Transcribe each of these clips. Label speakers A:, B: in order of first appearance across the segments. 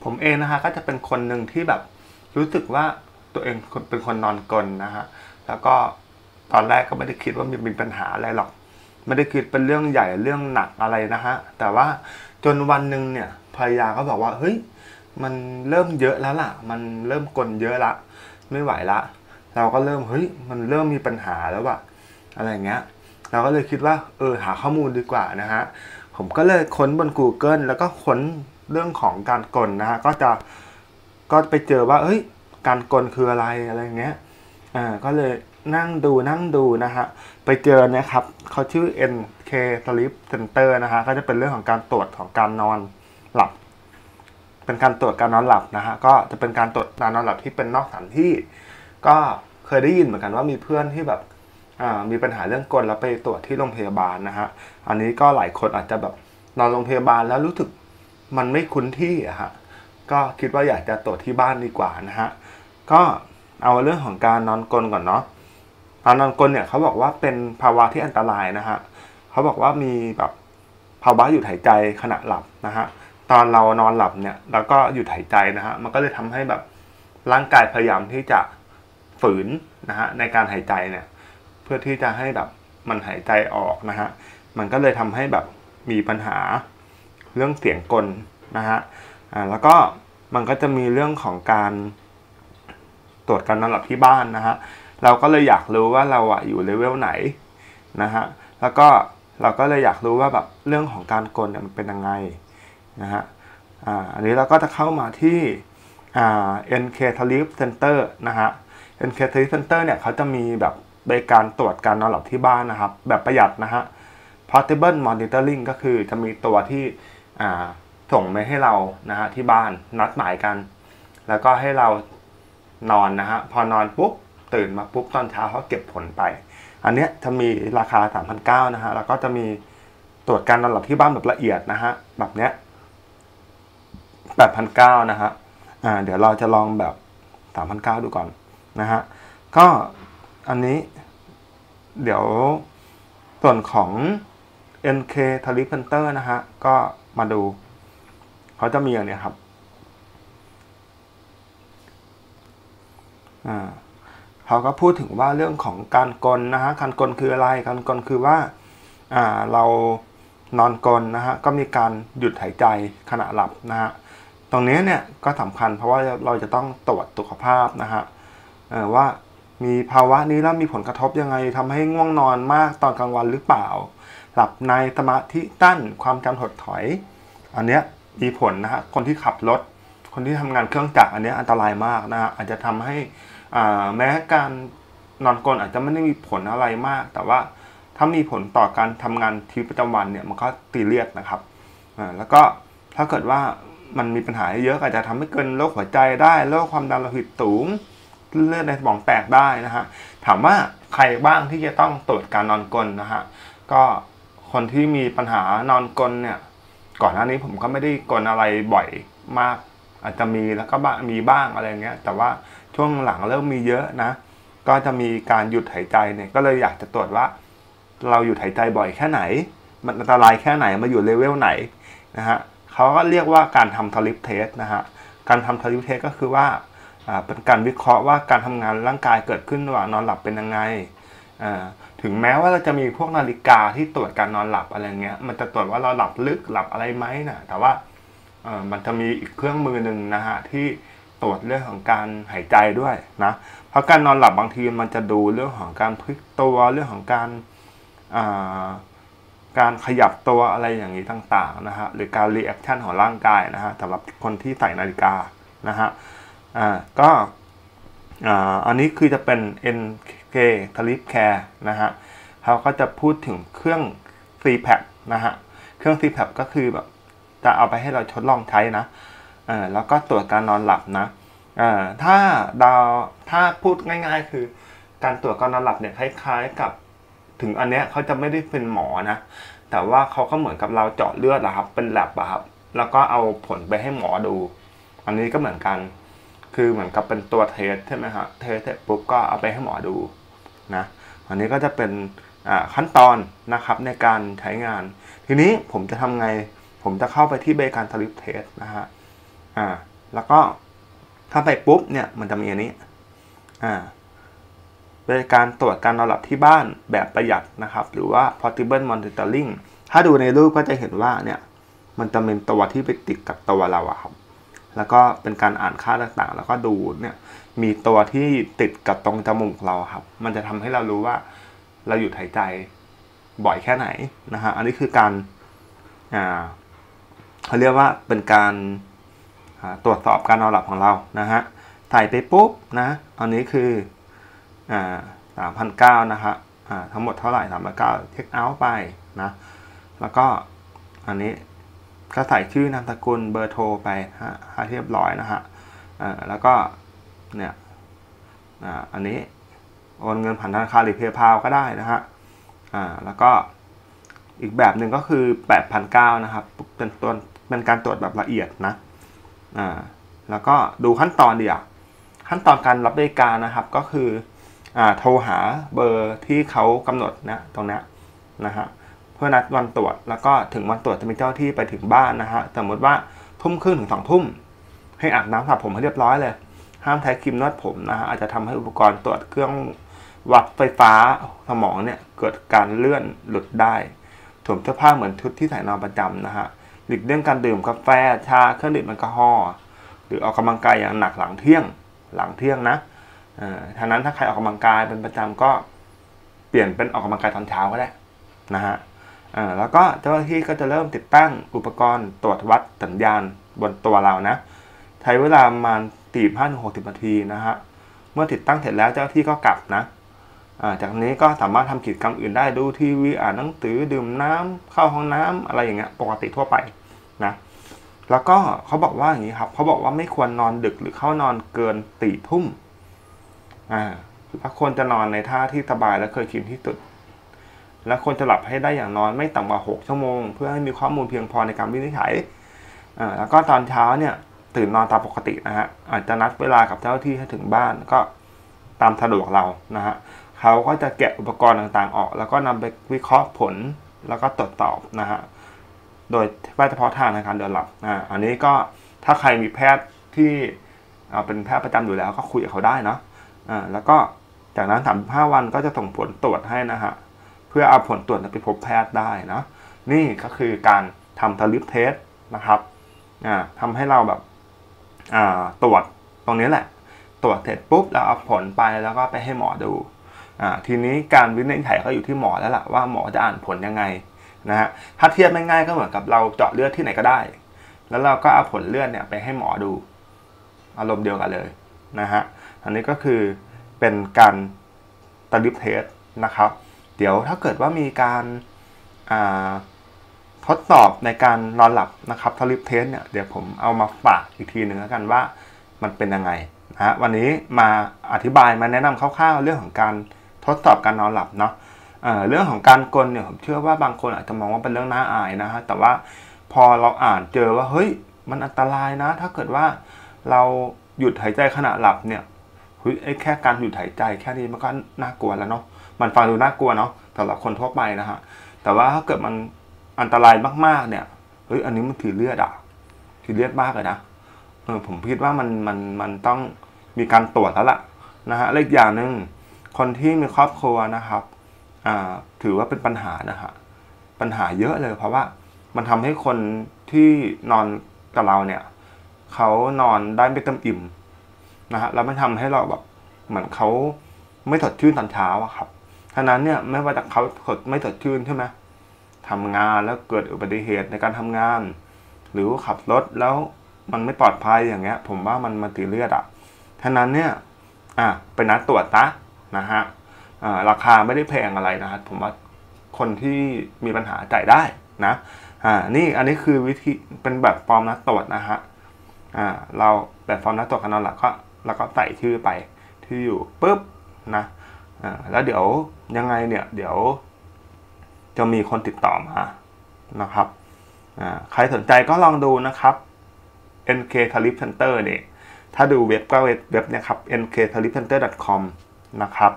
A: ผมเองนะฮะก็จะเป็นคนหนึ่งที่แบบรู้สึกว่าตัวเองเป็นคนนอนกลนนะฮะแล้วก็ตอนแรกก็ไม่ได้คิดว่ามีปัญหาอะไรหรอกไม่ได้คิดเป็นเรื่องใหญ่เรื่องหนักอะไรนะฮะแต่ว่าจนวันหนึ่งเนี่ยภรรยาก็บอกว่าเฮ้ยมันเริ่มเยอะแล้วล่ะมันเริ่มกลนเยอะละไม่ไหวละเราก็เริ่มเฮ้ยมันเริ่มมีปัญหาแล้วว่ะอะไรเงี้ยเราก็เลยคิดว่าหาข้อมูลดีกว่านะฮะผมก็เลยค้นบน Google แล้วก็ค้นเรื่องของการกลนะฮะก็ไปเจอว่าเฮ้ยการกลคืออะไรอะไรเงี้ยก็เลยนั่งดูนะฮะไปเจอนะครับเขาชื่อ NK Sleep Center นะฮะก็จะเป็นเรื่องของการตรวจของการนอนหลับเป็นการตรวจการนอนหลับนะฮะก็จะเป็นการตรวจการนอนหลับที่เป็นนอกสถานที่ก็เคยได้ยินเหมือนกันว่ามีเพื่อนที่แบบมีปัญหาเรื่องกลแล้วไปตรวจที่โรงพยาบาลนะฮะอันนี้ก็หลายคนอาจจะแบบนอนโรงพยาบาลแล้วรู้สึกมันไม่คุ้นที่อะฮะก็คิดว่าอยากจะตรวจที่บ้านดีกว่านะฮะก็เอาเรื่องของการนอนกลก่อนเนาะการนอนกลเนี่ยเขาบอกว่าเป็นภาวะที่อันตรายนะฮะเขาบอกว่ามีแบบภาวะหยุดหายใจขณะหลับนะฮะตอนเรานอนหลับเนี่ยแล้วก็หยุดหายใจนะฮะมันก็เลยทำให้แบบร่างกายพยายามที่จะฝืนนะฮะในการหายใจเนี่ยเพื่อที่จะให้แบบมันหายใจออกนะฮะมันก็เลยทำให้แบบมีปัญหาเรื่องเสียงกลนะฮะแล้วก็มันก็จะมีเรื่องของการตรวจการนอนหลับที่บ้านนะฮะเราก็เลยอยากรู้ว่าเราอยู่เลเวลไหนนะฮะแล้วก็เราก็เลยอยากรู้ว่าแบบเรื่องของการกลเนี่ยมันเป็นยังไงนะฮะอันนี้เราก็จะเข้ามาที่NK Sleep Center นะฮะ NK Sleep Center เนี่ยเขาจะมีแบบบริการตรวจการนอนหลับที่บ้านนะครับแบบประหยัดนะฮะ Portable Monitoring ก็คือจะมีตัวที่ส่งมาให้เรานะฮะที่บ้านนัดหมายกันแล้วก็ให้เรานอนนะฮะพอนอนปุ๊บตื่นมาปุ๊บตอนเช้าเขาเก็บผลไปอันเนี้ยจะมีราคา 3,900 นะฮะแล้วก็จะมีตรวจการนอนหลับที่บ้านแบบละเอียดนะฮะแบบเนี้ย 8,900 นะฮะเดี๋ยวเราจะลองแบบ 3,900 ดูก่อนนะฮะก็อันนี้เดี๋ยวส่วนของ NK Sleep Center นะฮะก็มาดูเขาจะมีอย่างนี้ครับเขาก็พูดถึงว่าเรื่องของการกลนะฮะการกลคืออะไรการกลคือว่าเรานอนกลนะฮะก็มีการหยุดหายใจขณะหลับนะฮะตรงนี้เนี่ยก็สำคัญเพราะว่าเราจะต้องตรวจสุขภาพนะฮะว่ามีภาวะนี้แล้วมีผลกระทบยังไงทำให้ง่วงนอนมากตอนกลางวันหรือเปล่าหลับในสมาธิสั้นความจำถดถอยอันเนี้ยมีผลนะฮะคนที่ขับรถคนที่ทำงานเครื่องจักรอันนี้อันตรายมากนะฮะอาจจะทำให้แม้การนอนกลนอาจจะไม่ได้มีผลอะไรมากแต่ว่าถ้ามีผลต่อการทำงานชีวิตประจำวันเนี่ยมันก็ตีเลียดนะครับแล้วก็ถ้าเกิดว่ามันมีปัญหาเยอะอาจจะทำให้เกินโรคหัวใจได้โรคความดันโลหิตสูงเลือดในสมองแตกได้นะฮะถามว่าใครบ้างที่จะต้องตรวจการนอนกลนนะฮะก็คนที่มีปัญหานอนกลนเนี่ยก่อนหน้านี้ผมก็ไม่ได้กลนอะไรบ่อยมากอาจจะมีแล้วก็มีบ้างอะไรเงี้ยแต่ว่าช่วงหลังเริ่มมีเยอะนะก็จะมีการหยุดหายใจเนี่ยก็เลยอยากจะตรวจว่าเราหยุดหายใจบ่อยแค่ไหนมันอันตรายแค่ไหนมาอยู่เลเวลไหนนะฮะเขาก็เรียกว่าการทำทริปเทสนะฮะการทำทริปเทสก็คือว่าเป็นการวิเคราะห์ว่าการทำงานร่างกายเกิดขึ้นระหว่างนอนหลับเป็นยังไงถึงแม้ว่าเราจะมีพวกนาฬิกาที่ตรวจการนอนหลับอะไรเงี้ยมันจะตรวจว่าเราหลับลึกหลับอะไรไหมนะแต่ว่ามันจะมีอีกเครื่องมือหนึ่งนะฮะที่ตรวจเรื่องของการหายใจด้วยนะเพราะการนอนหลับบางทีมันจะดูเรื่องของการพลิกตัวเรื่องของการขยับตัวอะไรอย่างนี้ต่างๆนะฮะหรือการรีแอคชั่นของร่างกายนะฮะสำหรับคนที่ใส่นาฬิกานะฮะก็อันนี้คือจะเป็น NK Sleep Care นะฮะเขาก็จะพูดถึงเครื่อง CPAP นะฮะเครื่อง CPAP ก็คือแบบจะเอาไปให้เราทดลองใช้นะแล้วก็ตรวจการนอนหลับนะถ้าพูดง่ายๆคือการตรวจการนอนหลับเนี่ยคล้ายๆกับถึงอันเนี้ยเขาจะไม่ได้เป็นหมอนะแต่ว่าเขาก็เหมือนกับเราเจาะเลือดนะครับเป็นแลบอะครับแล้วก็เอาผลไปให้หมอดูอันนี้ก็เหมือนกันคือเหมือนกับเป็นตัวเทสใช่ไหมฮะเทสเสร็จปุ๊บก็เอาไปให้หมอดูนะอันนี้ก็จะเป็นขั้นตอนนะครับในการใช้งานทีนี้ผมจะทำไงผมจะเข้าไปที่บริการสลิปเทสนะฮะ แล้วก็ถ้าไปปุ๊บเนี่ยมันจะมีอันนี้เป็นการตรวจการนอนหลับที่บ้านแบบประหยัดนะครับหรือว่า portable monitoring ถ้าดูในรูปก็จะเห็นว่าเนี่ยมันจะเป็นตัวที่ไปติดกับตัวเราครับแล้วก็เป็นการอ่านค่าต่างๆแล้วก็ดูเนี่ยมีตัวที่ติดกับตรงจมูกเราครับมันจะทำให้เรารู้ว่าเราหยุดหายใจบ่อยแค่ไหนนะฮะอันนี้คือการเขาเรียกว่าเป็นการตรวจสอบการนอนหลับของเรานะฮะใส่ไปปุ๊บนะอันนี้คือ3,900นะฮะทั้งหมดเท่าไหร่3,900เช็คเอาท์ไปนะแล้วก็อันนี้ก็ใส่ชื่อนามสกุลเบอร์โทรไปให้เรียบร้อยนะฮะแล้วก็เนี่ยอันนี้โอนเงินผ่านธนาคารหรือเพย์พาลก็ได้นะฮะแล้วก็อีกแบบหนึ่งก็คือ 8,900 นะครับเป็นการตรวจแบบละเอียดนะแล้วก็ดูขั้นตอนเดียวขั้นตอนการรับบริการนะครับก็คือโทรหาเบอร์ที่เขากำหนดนะตรงนี้นะฮะเพื่อนัดวันตรวจแล้วก็ถึงวันตรวจจะมีเจ้าที่ไปถึงบ้านนะฮะสมมติว่าทุ่มครึ่งถึง2 ทุ่มให้อาบน้ำสระผมให้เรียบร้อยเลยห้ามใช้ครีมนวดผมนะฮะอาจจะทำให้อุปกรณ์ตรวจเครื่องวัดไฟฟ้าสมองเนี่ยเกิดการเลื่อนหลุดได้สวมเสื้อผ้าเหมือนชุดที่ใส่นอนประจำนะฮะหลีกเลี่ยงการดื่มกาแฟชาเครื่องดื่มแอลกอฮอล์หรือออกกำลังกายอย่างหนักหลังเที่ยงนะฉะนั้นถ้าใครออกกำลังกายเป็นประจำก็เปลี่ยนเป็นออกกำลังกายตอนเช้าก็ได้นะฮะแล้วก็เจ้าหน้าที่ก็จะเริ่มติดตั้งอุปกรณ์ตรวจวัดสัญญาณบนตัวเรานะใช้เวลาประมาณ45-60 นาทีนะฮะเมื่อติดตั้งเสร็จแล้วเจ้าหน้าที่ก็กลับนะจากนี้ก็สามารถทำกิจกรรมอื่นได้ดูทีวีอ่านหนังสือดื่มน้ำเข้าห้องน้ำอะไรอย่างเงี้ยปกติทั่วไปนะแล้วก็เขาบอกว่าอย่างนี้ครับเขาบอกว่าไม่ควรนอนดึกหรือเข้านอนเกิน4 ทุ่มแล้วควรจะนอนในท่าที่สบายและเคยชินที่สุดและควรจะหลับให้ได้อย่างน้อยไม่ต่ำกว่า6 ชั่วโมงเพื่อให้มีข้อมูลเพียงพอในการวินิจฉัยแล้วก็ตอนเช้าเนี่ยตื่นนอนตามปกตินะฮะอาจจะนัดเวลากับเจ้าหน้าที่ให้ถึงบ้านก็ตามสะดวกเรานะฮะเขาก็จะแกะอุปกรณ์ต่างๆออกแล้วก็นำไปวิเคราะห์ผลแล้วก็ตรวจสอบนะฮะโดยแพทย์เฉพาะทางในการนอนหลับอันนี้ก็ถ้าใครมีแพทย์ที่เป็นแพทย์ประจำอยู่แล้วก็คุยกับเขาได้เนาะแล้วก็จากนั้น35 วันก็จะส่งผลตรวจให้นะฮะเพื่อเอาผลตรวจไปพบแพทย์ได้นะนี่ก็คือการทำสลิปเทสนะครับทำให้เราแบบตรวจตรงนี้แหละตรวจเสร็จปุ๊บแล้วเอาผลไปแล้วก็ไปให้หมอดูทีนี้การวินิจฉัยก็อยู่ที่หมอแล้วล่ะว่าหมอจะอ่านผลยังไงนะฮะถ้าเทียบง่ายๆก็เหมือนกับเราเจาะเลือดที่ไหนก็ได้แล้วเราก็เอาผลเลือดเนี่ยไปให้หมอดูอารมณ์เดียวกันเลยนะฮะอันนี้ก็คือเป็นการสลิปเทสนะครับเดี๋ยวถ้าเกิดว่ามีการทดสอบในการนอนหลับนะครับสลิปเทสเนี่ยเดี๋ยวผมเอามาฝากอีกทีหนึ่งแล้วกันว่ามันเป็นยังไงนะวันนี้มาอธิบายมาแนะนำคร่าวๆเรื่องของการทดสอบการนอนหลับเนาะเรื่องของการกลนเนี่ยผมเชื่อว่าบางคนอาจจะมองว่าเป็นเรื่องน่าอายนะฮะแต่ว่าพอเราอ่านเจอว่าเฮ้ยมันอันตรายนะถ้าเกิดว่าเราหยุดหายใจขณะหลับเนี่ยแค่การหยุดหายใจแค่นี้มันก็น่ากลัวแล้วเนาะมันฟังดูน่ากลัวเนาะสำหรับคนทั่วไปนะฮะแต่ว่าถ้าเกิดมันอันตรายมากๆเนี่ยอันนี้มันถือเลือดถือเลือดมากเลยนะผมคิดว่ามันต้องมีการตรวจแล้วล่ะนะฮะและอีกอย่างหนึ่งคนที่มีครอบครัวนะครับถือว่าเป็นปัญหานะฮะปัญหาเยอะเลยเพราะว่ามันทำให้คนที่นอนกับเราเนี่ยเขานอนได้ไม่เต็มอิ่มนะฮะแล้วมันทำให้เราแบบเหมือนเขาไม่สดชื่นตอนเช้าอะครับฉะนั้นเนี่ยไม่ว่าจะเขาไม่สดชื่นใช่ไหมทำงานแล้วเกิดอุบัติเหตุในการทำงานหรือขับรถแล้วมันไม่ปลอดภัยอย่างเงี้ยผมว่ามันตีเลือดฉะนั้นเนี่ยไปนัดตรวจนะฮะราคาไม่ได้แพงอะไรนะฮะผมว่าคนที่มีปัญหาจ่ายได้นะนี่อันนี้คือวิธีเป็นแบบฟอร์มนัดตรวจนะฮะเราแบบฟอร์มนัดตรวจกันนอนหลับก็แล้วก็ใส่ชื่อไปที่อยู่ปุ๊บนะแล้วเดี๋ยวยังไงเนี่ยเดี๋ยวจะมีคนติดต่อมานะครับใครสนใจก็ลองดูนะครับ NK Sleep Center เนี่ยถ้าดูเว็บก็เว็บเนี่ยครับ nksleepcenter.com นะครับ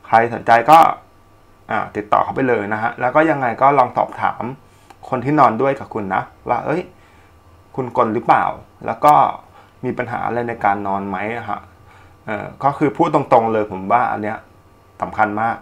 A: ใครสนใจก็ติดต่อเขาไปเลยนะฮะแล้วก็ยังไงก็ลองสอบถามคนที่นอนด้วยกับคุณนะว่าคุณกลนหรือเปล่าแล้วก็ มีปัญหาอะไรในการนอนไหมอะฮะก็คือพูดตรงๆเลยผมว่าอันเนี้ยสำคัญมาก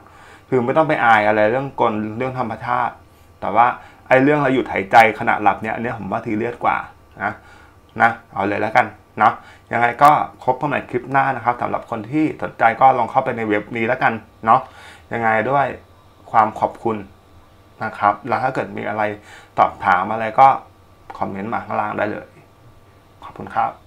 A: คือไม่ต้องไปอายอะไรเรื่องกลเรื่องธรรมชาติแต่ว่าไอ้เรื่องเราหยุดหายใจขณะหลับเนี่ยอันเนี้ยผมว่าทีเรียดกว่านะเอาเลยแล้วกันเนาะยังไงก็ครบกันใหม่คลิปหน้านะครับสำหรับคนที่สนใจก็ลองเข้าไปในเว็บนี้แล้วกันเนาะยังไงด้วยความขอบคุณนะครับแล้วถ้าเกิดมีอะไรตอบถามอะไรก็คอมเมนต์มาข้างล่างได้เลยขอบคุณครับ